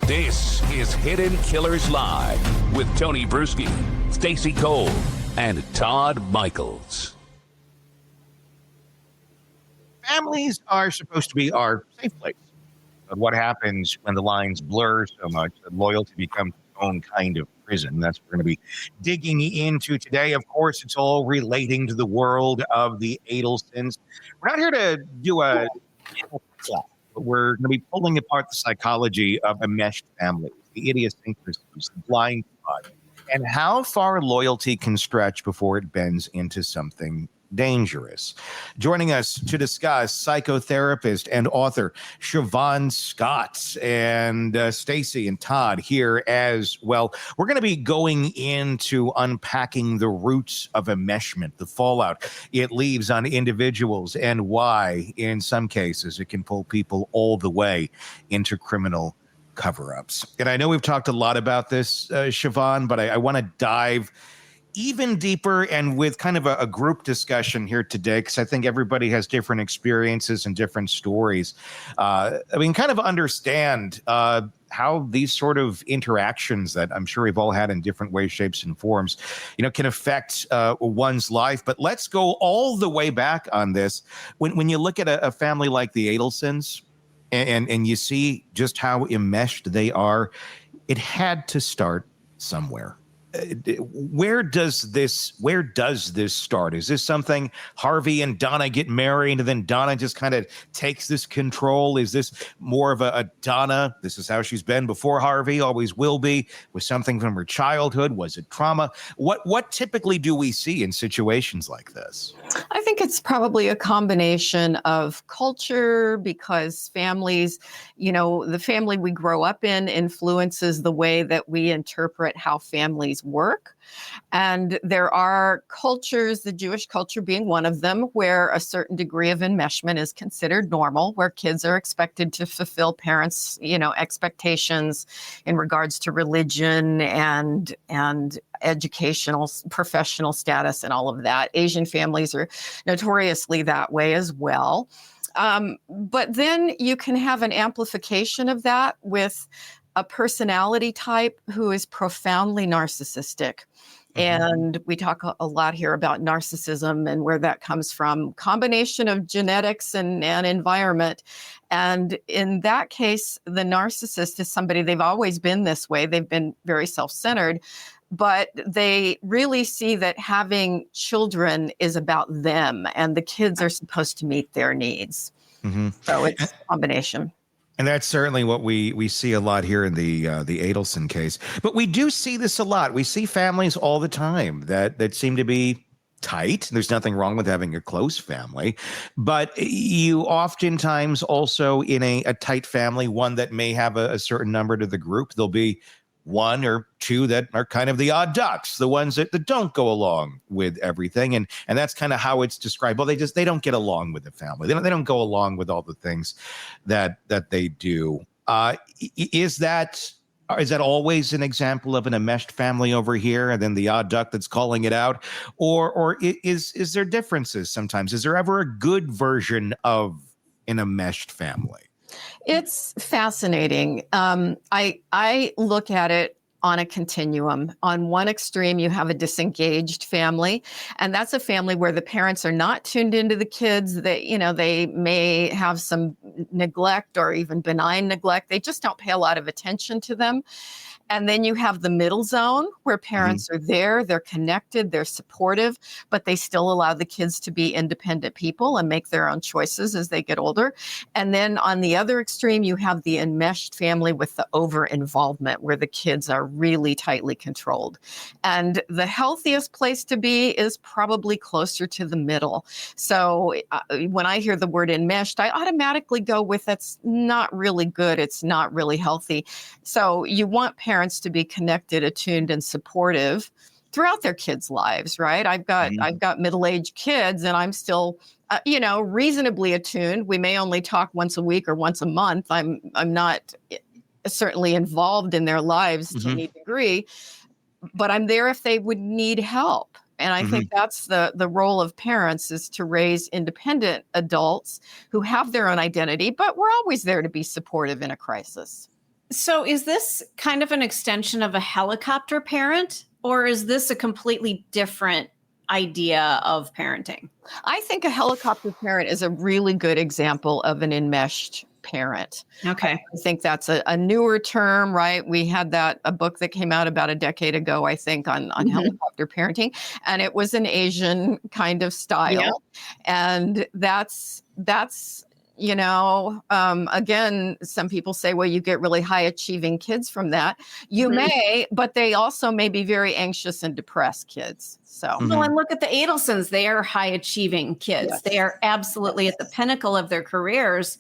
This is Hidden Killers Live with Tony Brueski, Stacy Cole, and Todd Michaels. Families are supposed to be our safe place. But what happens when the lines blur so much that loyalty becomes its own kind of prison? That's what we're going to be digging into today. Of course, it's all relating to the world of the Adelsons. We're not here to do a class, but we're going to be pulling apart the psychology of enmeshed families, the idiosyncrasies, the blind spot, and how far loyalty can stretch before it bends into something dangerous. Joining us to discuss, psychotherapist and author Shavaun Scott, and Stacy and Todd here as well. We're going to be going into unpacking the roots of enmeshment, the fallout it leaves on individuals, and why, in some cases, it can pull people all the way into criminal cover-ups. And I know we've talked a lot about this, Shavaun, but I want to dive even deeper and with kind of a group discussion here today, because I think everybody has different experiences and different stories. Kind of understand how these sort of interactions that I'm sure we've all had in different ways, shapes, and forms, can affect one's life. But let's go all the way back on this. When you look at a family like the Adelsons and you see just how enmeshed they are, it had to start somewhere. Where does this start? Is this something Harvey and Donna get married and then Donna just kind of takes this control? Is this more of a Donna, this is how she's been before Harvey, always will be, with something from her childhood? Was it trauma? What typically do we see in situations like this? I think it's probably a combination of culture, because families, the family we grow up in influences the way that we interpret how families work. And there are cultures, the Jewish culture being one of them, where a certain degree of enmeshment is considered normal, where kids are expected to fulfill parents' expectations in regards to religion and educational, professional status and all of that. Asian families are notoriously that way as well. But then you can have an amplification of that with a personality type who is profoundly narcissistic. And we talk a lot here about narcissism and where that comes from, combination of genetics and environment. And in that case, the narcissist is somebody, they've always been this way. They've been very self-centered, but they really see that having children is about them, and the kids are supposed to meet their needs. So it's a combination. And that's certainly what we see a lot here in the Adelson case. But we do see this a lot. We see families all the time that seem to be tight. There's nothing wrong with having a close family. But you oftentimes also in a tight family, one that may have a certain number to the group, there'll be one or two that are kind of the odd ducks, the ones that don't go along with everything. And that's kind of how it's described. Well, they don't get along with the family. They don't go along with all the things that they do. Is that always an example of an enmeshed family over here, and then the odd duck that's calling it out? Or is there differences sometimes? Is there ever a good version of an enmeshed family? It's fascinating. I look at it on a continuum. On one extreme, you have a disengaged family, and that's a family where the parents are not tuned into the kids. They may have some neglect or even benign neglect. They just don't pay a lot of attention to them. And then you have the middle zone where parents are there, they're connected, they're supportive, but they still allow the kids to be independent people and make their own choices as they get older. And then on the other extreme, you have the enmeshed family with the over-involvement where the kids are really tightly controlled. And the healthiest place to be is probably closer to the middle. So when I hear the word enmeshed, I automatically go with that's not really good. It's not really healthy. So you want parents to be connected, attuned, and supportive throughout their kids' lives, right? I've got middle-aged kids, and I'm still, reasonably attuned. We may only talk once a week or once a month. I'm not certainly involved in their lives to any degree, but I'm there if they would need help. And I think that's the role of parents, is to raise independent adults who have their own identity, but we're always there to be supportive in a crisis. So is this kind of an extension of a helicopter parent, or is this a completely different idea of parenting? I think a helicopter parent is a really good example of an enmeshed parent. Okay. I think that's a newer term, right? We had a book that came out about a decade ago, I think, on helicopter parenting, and it was an Asian kind of style. Yeah. And that's again, some people say, well, you get really high achieving kids from that. You may, but they also may be very anxious and depressed kids. So, Well, and look at the Adelsons. They are high achieving kids. Yes. They are absolutely at the pinnacle of their careers.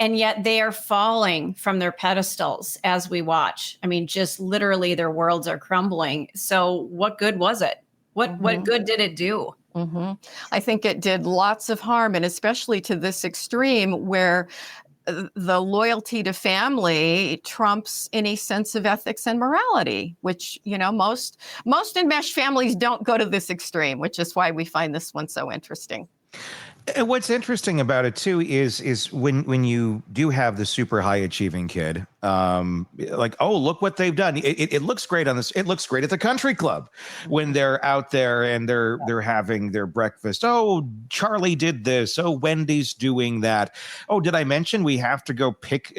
And yet they are falling from their pedestals as we watch. I mean, just literally their worlds are crumbling. So what good was it? What good did it do? I think it did lots of harm, and especially to this extreme where the loyalty to family trumps any sense of ethics and morality, which, most enmeshed families don't go to this extreme, which is why we find this one so interesting. And what's interesting about it too is when you do have the super high achieving kid, like, oh, look what they've done. It looks great on this. It looks great at the country club when they're out there and they're having their breakfast. Oh, Charlie did this. Oh, Wendy's doing that. Oh, did I mention we have to go pick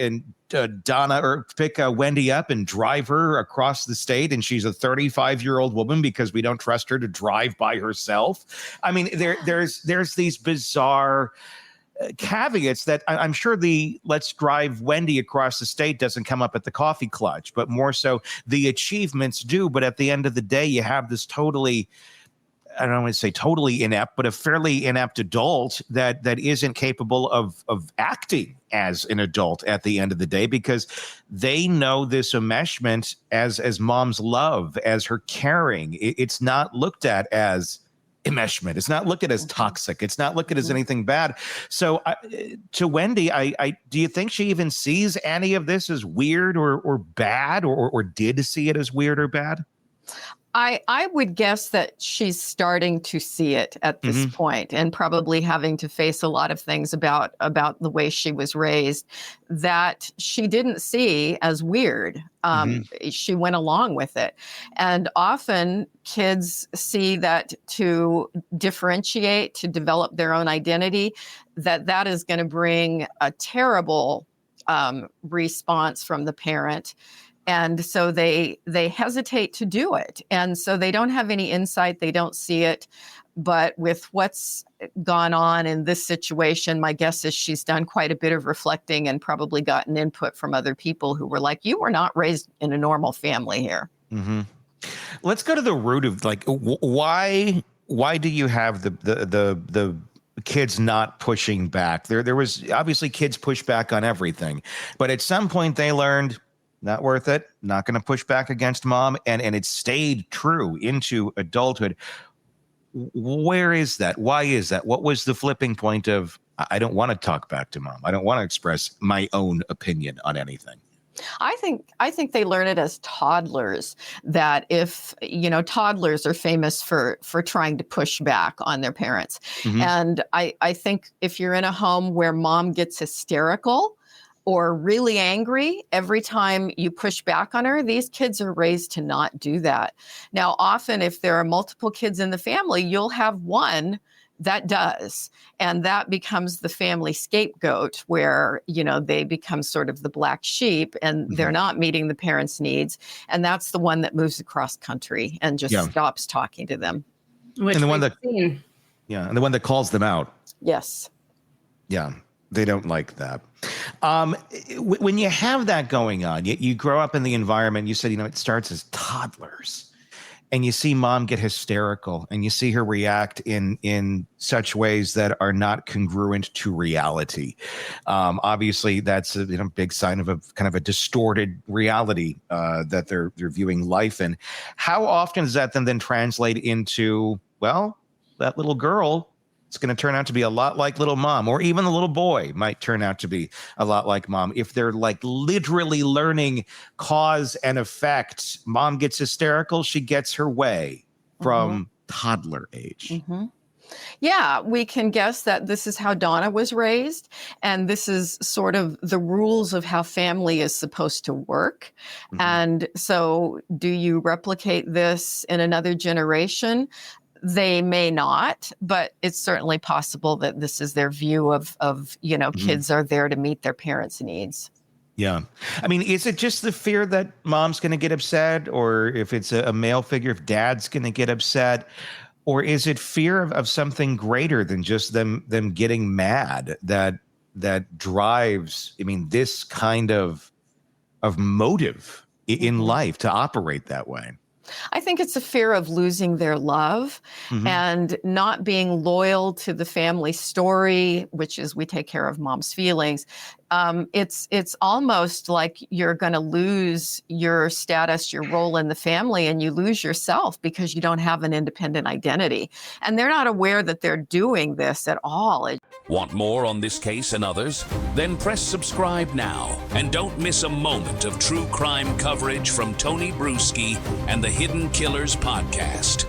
Wendy up and drive her across the state, and she's a 35-year-old woman because we don't trust her to drive by herself. I mean, there's these bizarre caveats that I'm sure the let's drive Wendy across the state doesn't come up at the coffee clutch, but more so the achievements do. But at the end of the day, you have this totally, I don't want to say totally inept, but a fairly inept adult that isn't capable of acting as an adult at the end of the day, because they know this enmeshment as mom's love, as her caring. It's not looked at as enmeshment. It's not looked at as toxic. It's not looked at as anything bad. So to Wendy, I do you think she even sees any of this as weird or bad, or did see it as weird or bad? I would guess that she's starting to see it at this point, and probably having to face a lot of things about the way she was raised that she didn't see as weird. She went along with it. And often kids see that to differentiate, to develop their own identity, that is going to bring a terrible response from the parent. And so they hesitate to do it. And so they don't have any insight. They don't see it. But with what's gone on in this situation, my guess is she's done quite a bit of reflecting and probably gotten input from other people who were like, you were not raised in a normal family here. Let's go to the root of, like, why do you have the kids not pushing back? There was obviously kids push back on everything, but at some point they learned, not worth it, not going to push back against mom. And it stayed true into adulthood. Where is that? Why is that? What was the flipping point of, I don't want to talk back to mom. I don't want to express my own opinion on anything. I think they learn it as toddlers, that if, toddlers are famous for trying to push back on their parents. And I think if you're in a home where mom gets hysterical or really angry every time you push back on her, these kids are raised to not do that. Now, often if there are multiple kids in the family, you'll have one that does. And that becomes the family scapegoat where, they become sort of the black sheep and they're not meeting the parents' needs. And that's the one that moves across country and just stops talking to them. And the one that calls them out. Yes. Yeah. They don't like that. When you have that going on, you grow up in the environment, you said, it starts as toddlers, and you see mom get hysterical and you see her react in such ways that are not congruent to reality. Obviously, that's a big sign of a kind of a distorted reality that they're viewing life in. How often does that then translate into, well, that little girl, it's going to turn out to be a lot like little mom, or even the little boy might turn out to be a lot like mom. If they're like literally learning cause and effect, mom gets hysterical, she gets her way from toddler age. Yeah, we can guess that this is how Donna was raised, and this is sort of the rules of how family is supposed to work. Mhm. And so, do you replicate this in another generation? They may not, but it's certainly possible that this is their view of Mhm. kids are there to meet their parents' needs. Yeah. I mean, is it just the fear that mom's going to get upset, or if it's a male figure, if dad's going to get upset? Or is it fear of something greater than just them getting mad that drives, I mean, this kind of motive in Mhm. life to operate that way? I think it's a fear of losing their love Mhm. and not being loyal to the family story, which is we take care of mom's feelings. It's almost like you're going to lose your status, your role in the family, and you lose yourself because you don't have an independent identity. And they're not aware that they're doing this at all. Want more on this case and others? Then press subscribe now and don't miss a moment of true crime coverage from Tony Brueski and the Hidden Killers podcast.